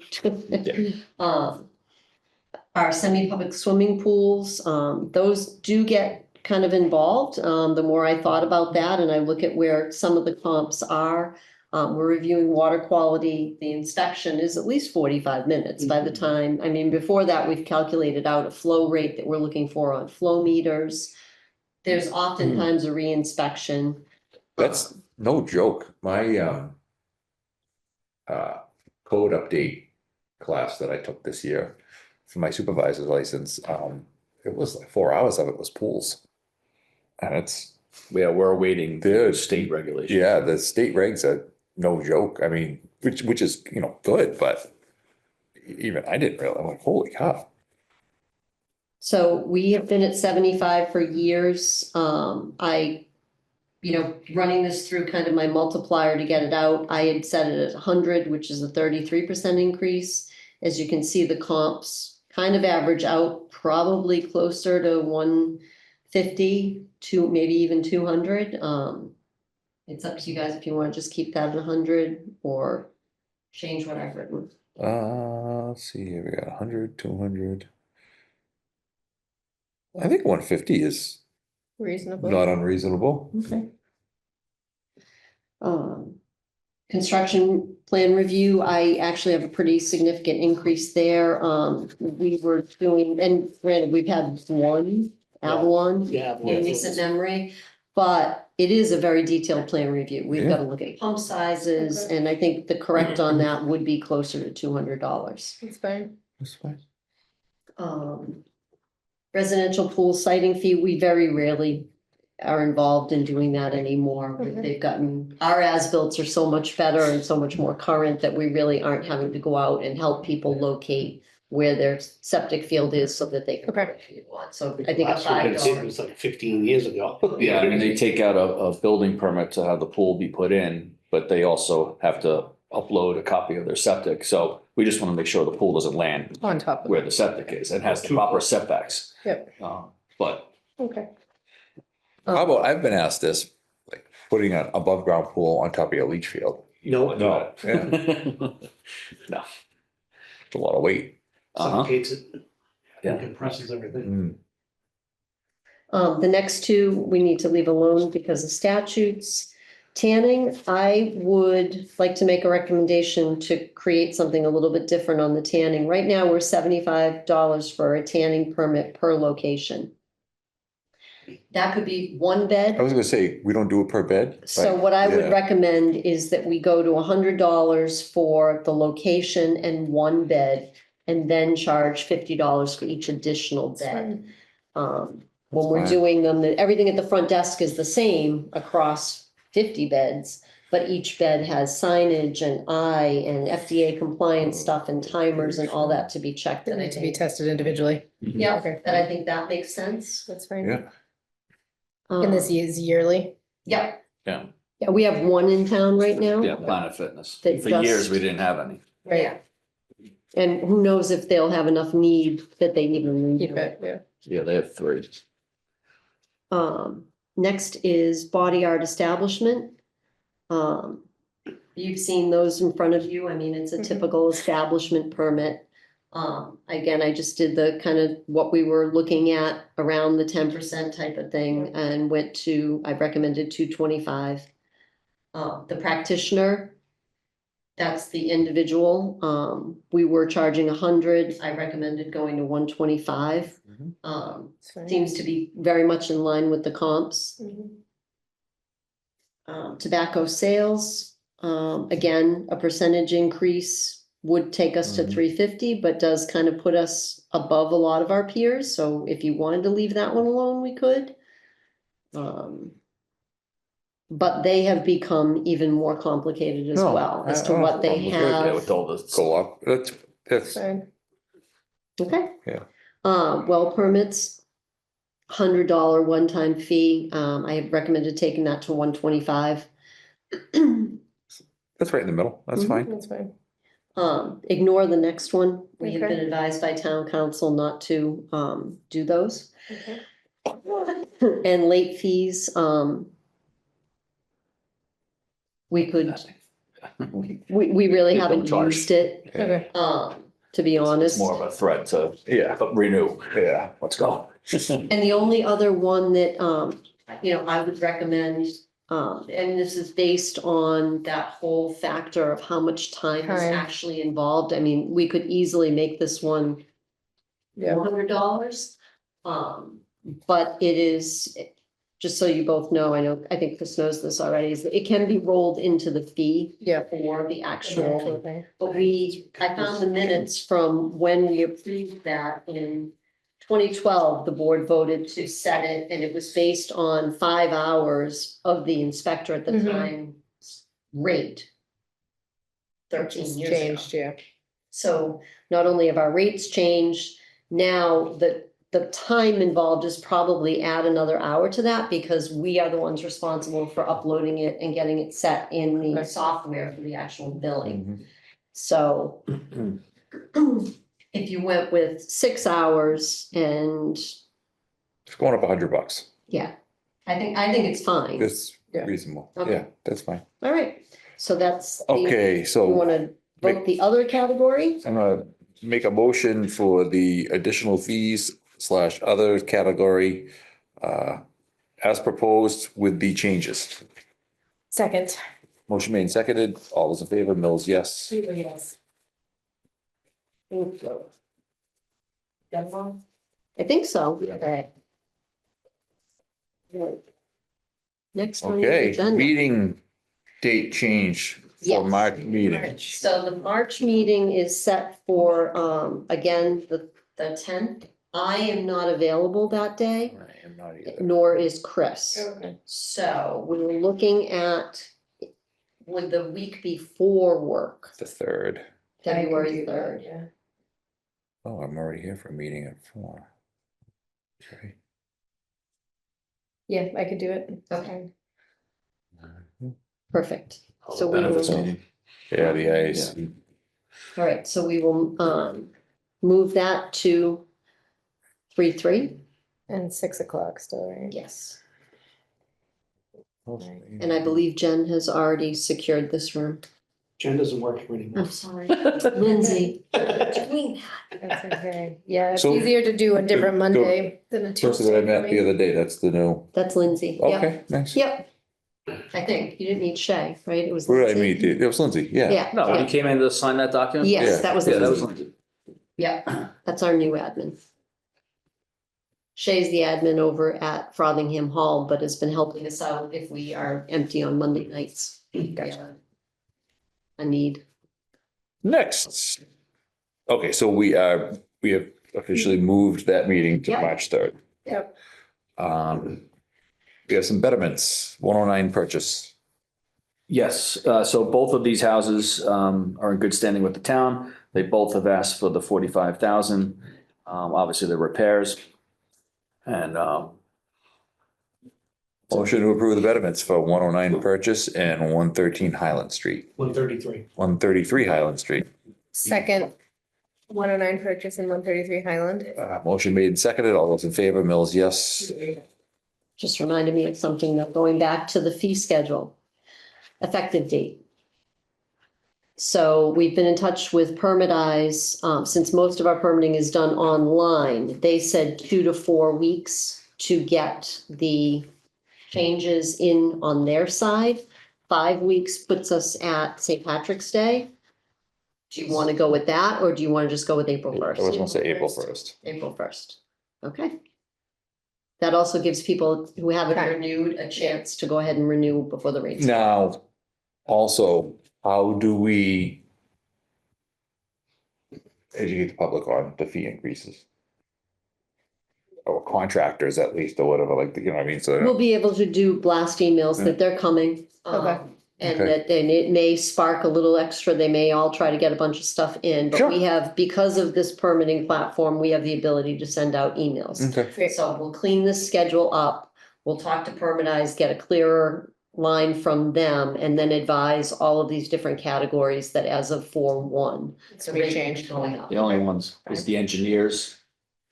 [SPEAKER 3] Our semi-public swimming pools, those do get kind of involved. The more I thought about that and I look at where some of the comps are, we're reviewing water quality. The inspection is at least 45 minutes by the time, I mean, before that, we've calculated out a flow rate that we're looking for on flow meters. There's oftentimes a re-inspection.
[SPEAKER 1] That's no joke. My code update class that I took this year for my supervisor's license, it was like 4 hours of it was pools. And it's,
[SPEAKER 4] yeah, we're awaiting the
[SPEAKER 1] Dude.
[SPEAKER 4] state regulations.
[SPEAKER 1] yeah, the state regs are no joke. I mean, which is, good, but even I didn't realize, I'm like, holy cow.
[SPEAKER 3] So we have been at 75 for years. Running this through kind of my multiplier to get it out, I had set it at 100, which is a 33% increase. As you can see, the comps kind of average out probably closer to 150 to maybe even 200. It's up to you guys if you want to just keep that at 100 or change what I've written.
[SPEAKER 1] Let's see here. We got 100, 200. I think 150 is
[SPEAKER 2] reasonable.
[SPEAKER 1] not unreasonable.
[SPEAKER 3] Okay. Construction plan review, I actually have a pretty significant increase there. We were doing, and granted, we've had one Avalon
[SPEAKER 5] Yeah.
[SPEAKER 3] in recent memory, but it is a very detailed plan review. We've got to look at pump sizes,
[SPEAKER 2] Okay.
[SPEAKER 3] and I think the correct on that would be closer to $200.
[SPEAKER 2] That's fine.
[SPEAKER 1] That's fine.
[SPEAKER 3] Residential pool siting fee, we very rarely are involved in doing that anymore.
[SPEAKER 2] Okay.
[SPEAKER 3] They've gotten, our as-bills are so much better and so much more current that we really aren't having to go out and help people locate where their septic field is so that they can.
[SPEAKER 2] Okay.
[SPEAKER 3] put it if you want. So I think a
[SPEAKER 5] Last one I did
[SPEAKER 3] $5.
[SPEAKER 5] was like 15 years ago.
[SPEAKER 4] Yeah, I mean, they take out a building permit to have the pool be put in, but they also have to upload a copy of their septic. So we just want to make sure the pool doesn't land
[SPEAKER 2] On top of
[SPEAKER 4] where
[SPEAKER 2] it.
[SPEAKER 4] the septic is and has the proper setbacks.
[SPEAKER 2] Yep.
[SPEAKER 4] But
[SPEAKER 2] Okay.
[SPEAKER 1] How about, I've been asked this, like putting an above ground pool on top of your leach field.
[SPEAKER 5] No,
[SPEAKER 1] No, yeah,
[SPEAKER 4] No.
[SPEAKER 1] it's a lot of weight.
[SPEAKER 5] suffocates it.
[SPEAKER 4] Yeah.
[SPEAKER 5] Compresses everything.
[SPEAKER 1] Mm.
[SPEAKER 3] The next two, we need to leave alone because of statutes. Tanning, I would like to make a recommendation to create something a little bit different on the tanning. Right now, we're $75 for a tanning permit per location. That could be one bed.
[SPEAKER 1] I was gonna say, we don't do it per bed.
[SPEAKER 3] So
[SPEAKER 1] but
[SPEAKER 3] what I would
[SPEAKER 1] yeah.
[SPEAKER 3] recommend is that we go to $100 for the location and one bed, and then charge $50 for each additional
[SPEAKER 2] That's
[SPEAKER 3] bed.
[SPEAKER 2] fine.
[SPEAKER 3] When we're
[SPEAKER 1] fine.
[SPEAKER 3] doing them, everything at the front desk is the same across 50 beds, but each bed has signage and and FDA compliance stuff and timers and all that to be checked.
[SPEAKER 2] They
[SPEAKER 3] And I
[SPEAKER 2] need to be
[SPEAKER 3] think,
[SPEAKER 2] tested individually.
[SPEAKER 3] yeah,
[SPEAKER 2] Okay.
[SPEAKER 3] and I think that makes sense.
[SPEAKER 2] That's fine.
[SPEAKER 1] Yeah,
[SPEAKER 2] And this
[SPEAKER 3] Um,
[SPEAKER 2] is yearly.
[SPEAKER 3] Yeah,
[SPEAKER 4] Yeah,
[SPEAKER 3] yeah, we have one in town right now.
[SPEAKER 4] yeah, Planet Fitness.
[SPEAKER 3] They
[SPEAKER 4] For years,
[SPEAKER 3] just-
[SPEAKER 4] we didn't have any.
[SPEAKER 2] Right.
[SPEAKER 3] Yeah. And who knows if they'll have enough need that they even need
[SPEAKER 2] Keep it, yeah.
[SPEAKER 4] Yeah, they have 3.
[SPEAKER 3] Next is body art establishment. You've seen those in front of you. I mean, it's a
[SPEAKER 2] Mhm.
[SPEAKER 3] typical establishment permit. Again, I just did the kind of what we were looking at around the 10% type of thing and I recommended 225. The practitioner, that's the individual. We were charging 100. I recommended going to 125.
[SPEAKER 2] It's fine.
[SPEAKER 3] Seems to be very much in line with the comps.
[SPEAKER 2] Mhm.
[SPEAKER 3] Tobacco sales, again, a percentage increase would take us to
[SPEAKER 1] Mhm.
[SPEAKER 3] 350, but does kind of put us above a lot of our peers. So if you wanted to leave that one alone, we could. But they have become even more complicated as
[SPEAKER 1] No,
[SPEAKER 3] well as
[SPEAKER 1] I
[SPEAKER 3] to
[SPEAKER 1] don't
[SPEAKER 3] what
[SPEAKER 1] have a
[SPEAKER 3] they
[SPEAKER 1] problem with it.
[SPEAKER 4] Yeah,
[SPEAKER 3] have.
[SPEAKER 4] with all the.
[SPEAKER 1] go up, that's,
[SPEAKER 2] Fine.
[SPEAKER 3] Okay.
[SPEAKER 1] Yeah.
[SPEAKER 3] Well permits, $100 one-time fee. I have recommended taking that to 125.
[SPEAKER 1] that's right in the middle, that's
[SPEAKER 3] Mhm.
[SPEAKER 1] fine.
[SPEAKER 2] That's fine.
[SPEAKER 3] Ignore the next one. We have
[SPEAKER 2] Okay.
[SPEAKER 3] been advised by town council not to, do those.
[SPEAKER 2] Okay.
[SPEAKER 3] And late fees, we could, we really
[SPEAKER 4] Just don't
[SPEAKER 3] haven't
[SPEAKER 4] charge.
[SPEAKER 3] used it,
[SPEAKER 1] Yeah.
[SPEAKER 2] Okay.
[SPEAKER 3] to be honest.
[SPEAKER 4] It's more of a threat to
[SPEAKER 1] Yeah,
[SPEAKER 4] renew.
[SPEAKER 1] yeah.
[SPEAKER 4] Let's go.
[SPEAKER 3] And the only other one that, I would recommend, and this is based on that whole factor of how much time is
[SPEAKER 2] Time.
[SPEAKER 3] actually involved. I mean, we could easily make this one
[SPEAKER 2] Yeah.
[SPEAKER 3] $400. But it is, just so you both know, I think Chris knows this already, is that it can be rolled into the fee
[SPEAKER 2] Yeah.
[SPEAKER 3] for the actual.
[SPEAKER 2] Absolutely.
[SPEAKER 3] But I found the minutes from when we approved that in 2012, the board voted to set it, and it was based on 5 hours of the inspector at the
[SPEAKER 2] Mhm.
[SPEAKER 3] time rate. 13
[SPEAKER 2] It's
[SPEAKER 3] years ago.
[SPEAKER 2] changed, yeah.
[SPEAKER 3] So not only have our rates changed, now the time involved is probably add another hour to that because we are the ones responsible for uploading it and getting it set in the
[SPEAKER 2] Okay.
[SPEAKER 3] software for the actual billing.
[SPEAKER 1] Mhm.
[SPEAKER 3] So if you went with 6 hours and,
[SPEAKER 1] It's going up $100,
[SPEAKER 3] yeah, I think it's fine.
[SPEAKER 1] that's
[SPEAKER 2] Yeah.
[SPEAKER 1] reasonable,
[SPEAKER 3] Okay.
[SPEAKER 1] yeah, that's fine.
[SPEAKER 3] All right, so that's.
[SPEAKER 1] Okay,
[SPEAKER 3] You
[SPEAKER 1] so
[SPEAKER 3] wanna vote the other category?
[SPEAKER 1] I'm gonna make a motion for the additional fees / other category as proposed with the changes.
[SPEAKER 2] Second.
[SPEAKER 1] Motion made and seconded. All those in favor, Mills, yes.
[SPEAKER 2] Yes.
[SPEAKER 3] Thank you. I think so.
[SPEAKER 2] Okay.
[SPEAKER 3] Next on the
[SPEAKER 1] Okay,
[SPEAKER 3] agenda.
[SPEAKER 1] meeting date change for
[SPEAKER 3] Yes.
[SPEAKER 1] March meeting.
[SPEAKER 3] So the March meeting is set for, again, the 10th. I am not available that day,
[SPEAKER 1] I am not either.
[SPEAKER 3] nor is Chris.
[SPEAKER 2] Okay.
[SPEAKER 3] So we were looking at, would the week before work,
[SPEAKER 1] The third.
[SPEAKER 3] February 3rd?
[SPEAKER 2] Yeah.
[SPEAKER 1] Oh, I'm already here for a meeting at 4. Okay.
[SPEAKER 2] Yeah, I could do it.
[SPEAKER 3] Okay. Perfect. So we
[SPEAKER 1] Benefits
[SPEAKER 3] will,
[SPEAKER 1] meeting. Yeah, the IAC.
[SPEAKER 3] all right, so we will, move that to 3:3?
[SPEAKER 2] And 6 o'clock still, right?
[SPEAKER 3] Yes. And I believe Jen has already secured this room.
[SPEAKER 5] Jen doesn't work here anymore.
[SPEAKER 3] I'm sorry, Lindsay. Doing that.
[SPEAKER 2] That's okay. Yeah, it's
[SPEAKER 1] So-
[SPEAKER 2] easier to do a different Monday than a
[SPEAKER 1] Person
[SPEAKER 2] Tuesday.
[SPEAKER 1] that I
[SPEAKER 2] for
[SPEAKER 1] met
[SPEAKER 2] me.
[SPEAKER 1] the other day, that's the new.
[SPEAKER 3] That's Lindsay. Yep.
[SPEAKER 1] Okay, nice.
[SPEAKER 3] Yep. I think you didn't need Shay, right? It was.
[SPEAKER 1] Where did I
[SPEAKER 3] Lindsay.
[SPEAKER 1] meet? It was Lindsay, yeah.
[SPEAKER 3] Yeah.
[SPEAKER 4] No, when
[SPEAKER 3] yeah.
[SPEAKER 4] you came in to sign that document?
[SPEAKER 1] Yeah.
[SPEAKER 3] Yes, that was.
[SPEAKER 4] Yeah, that was
[SPEAKER 3] Lindsay.
[SPEAKER 4] Lindsay.
[SPEAKER 3] Yeah, that's our new admin. Shay's the admin over at Frothingham Hall, but has been helping us out if we are empty on Monday nights.
[SPEAKER 2] Gotcha.
[SPEAKER 3] A need.
[SPEAKER 1] Next. Okay, so we have officially moved that meeting to
[SPEAKER 3] Yep.
[SPEAKER 1] March 3rd.
[SPEAKER 2] Yep.
[SPEAKER 1] We have some betterments, 109 purchase.
[SPEAKER 4] Yes, so both of these houses are in good standing with the town. They both have asked for the 45,000. Obviously, the repairs. And
[SPEAKER 1] Motion to approve the betterments for 109 purchase and 113 Highland Street,
[SPEAKER 5] 133.
[SPEAKER 1] 133 Highland Street.
[SPEAKER 2] Second, 109 purchase and 133 Highland.
[SPEAKER 1] Motion made and seconded. All those in favor, Mills, yes.
[SPEAKER 3] Just reminded me of something that going back to the fee schedule. Effective date. So we've been in touch with Permitize, since most of our permitting is done online. They said 2 to 4 weeks to get the changes in on their side. 5 weeks puts us at St. Patrick's Day. Do you want to go with that, or do you want to just go with April
[SPEAKER 1] I was
[SPEAKER 3] 1st?
[SPEAKER 1] gonna say April 1st.
[SPEAKER 3] April 1st. Okay. That also gives people who haven't
[SPEAKER 2] Okay.
[SPEAKER 3] renewed a chance to go ahead and renew before the rates.
[SPEAKER 1] Now, also, how do we educate the public on the fee increases? Or contractors at least, or whatever, like, you know what I mean?
[SPEAKER 3] We'll
[SPEAKER 1] So,
[SPEAKER 3] be able to do blast emails that they're coming.
[SPEAKER 2] Okay.
[SPEAKER 3] And
[SPEAKER 1] Okay.
[SPEAKER 3] that, and it may spark a little extra, they may all try to get a bunch of stuff in, but
[SPEAKER 1] Sure.
[SPEAKER 3] we have, because of this permitting platform, we have the ability to send out emails.
[SPEAKER 1] okay,
[SPEAKER 3] So we'll clean this schedule up, we'll talk to Permitize, get a clearer line from them, and then advise all of these different categories that as of 4/1.
[SPEAKER 2] It's a big change.
[SPEAKER 3] Going up.
[SPEAKER 4] the only ones is the engineers,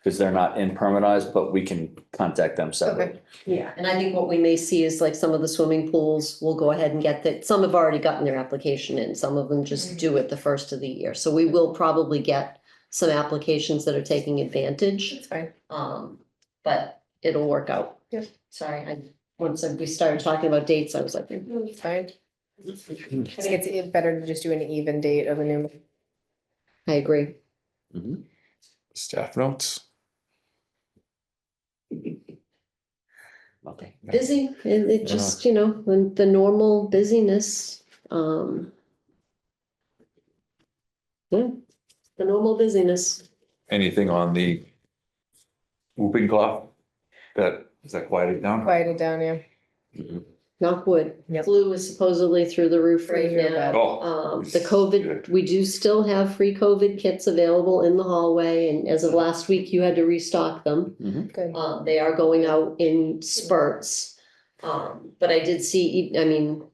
[SPEAKER 4] because they're not in Permitize, but we can contact them separately.
[SPEAKER 3] Yeah, and I think what we may see is like some of the swimming pools, we'll go ahead and get that, some have already gotten their application in, some of them just do it the first of the year. So we will probably get some applications that are taking advantage,
[SPEAKER 2] It's fine.
[SPEAKER 3] but it'll work out.
[SPEAKER 2] Yep.
[SPEAKER 3] Sorry, once we started talking about dates, I was like,
[SPEAKER 2] It's fine. I think it's better to just do an even date of a new.
[SPEAKER 3] I agree.
[SPEAKER 1] staff notes.
[SPEAKER 4] Okay.
[SPEAKER 3] Busy, it just, you know, the normal busyness, yeah, the normal busyness.
[SPEAKER 1] Anything on the whooping cough? Is that quieted down?
[SPEAKER 2] Quieted down, yeah.
[SPEAKER 3] Knock wood.
[SPEAKER 2] Yep.
[SPEAKER 3] Flu is supposedly through the roof right
[SPEAKER 2] Pretty real
[SPEAKER 3] now.
[SPEAKER 2] bad.
[SPEAKER 1] Oh.
[SPEAKER 3] The COVID, we do still have free COVID kits available in the hallway, and as of last week, you had to restock them.
[SPEAKER 2] Good.
[SPEAKER 3] They are going out in spurts. But I did see, I mean,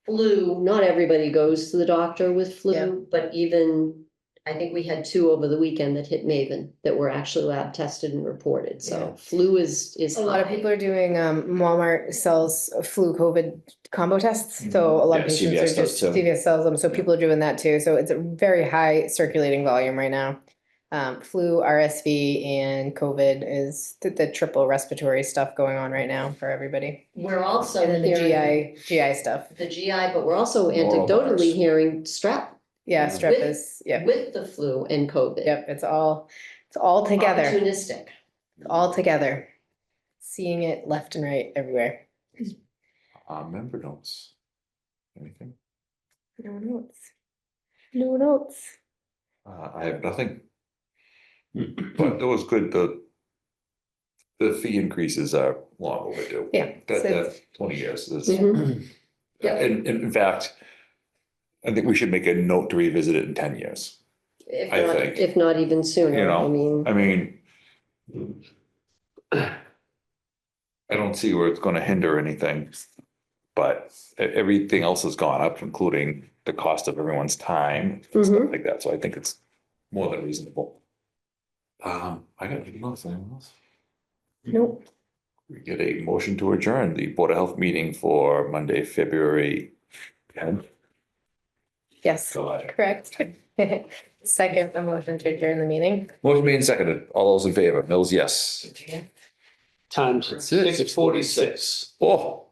[SPEAKER 3] flu, not everybody goes to the doctor with
[SPEAKER 2] Yeah.
[SPEAKER 3] flu, but even, I think we had 2 over the weekend that hit Maven that were actually lab tested and reported, so
[SPEAKER 2] Yeah.
[SPEAKER 3] flu is
[SPEAKER 2] A lot of
[SPEAKER 3] high.
[SPEAKER 2] people are doing, Walmart sells flu COVID combo tests, so a lot of
[SPEAKER 4] Yeah,
[SPEAKER 2] patients
[SPEAKER 4] CVS
[SPEAKER 2] are
[SPEAKER 4] does
[SPEAKER 2] just,
[SPEAKER 4] too.
[SPEAKER 2] CVS sells them, so people are doing that too, so it's a very high circulating volume right now. Flu, RSV, and COVID is the triple respiratory stuff going on right now for everybody.
[SPEAKER 3] We're also
[SPEAKER 2] And then the
[SPEAKER 3] hearing
[SPEAKER 2] GI stuff.
[SPEAKER 3] the GI, but we're also
[SPEAKER 1] Norovirus.
[SPEAKER 3] anecdotally hearing strep
[SPEAKER 2] Yeah, strep
[SPEAKER 3] With-
[SPEAKER 2] is, yep,
[SPEAKER 3] with the flu and COVID.
[SPEAKER 2] yep, it's all together,
[SPEAKER 3] Opportunistic.
[SPEAKER 2] all together. Seeing it left and right everywhere.
[SPEAKER 1] Member notes. Anything?
[SPEAKER 2] No notes. No notes.
[SPEAKER 1] I have nothing. But it was good, the fee increases are long overdue.
[SPEAKER 2] Yeah,
[SPEAKER 1] That 20 years is,
[SPEAKER 3] Mhm. Yeah.
[SPEAKER 1] and in fact, I think we should make a note to revisit it in 10 years. I think.
[SPEAKER 3] If not even sooner,
[SPEAKER 1] You know,
[SPEAKER 3] I mean.
[SPEAKER 1] I don't see where it's gonna hinder anything. But everything else has gone up, including the cost of everyone's time, and stuff
[SPEAKER 3] Mhm.
[SPEAKER 1] like that, so I think it's more than reasonable. I got anything else, anyone else?
[SPEAKER 2] Nope.
[SPEAKER 1] We get a motion to adjourn the Board of Health meeting for Monday, February 10th.
[SPEAKER 2] Yes,
[SPEAKER 1] July.
[SPEAKER 2] correct. Second, the motion to adjourn the meeting.
[SPEAKER 1] Motion made and seconded. All those in favor? Mills, yes.
[SPEAKER 5] Times
[SPEAKER 4] That's it,
[SPEAKER 5] 6:46.
[SPEAKER 1] Oh,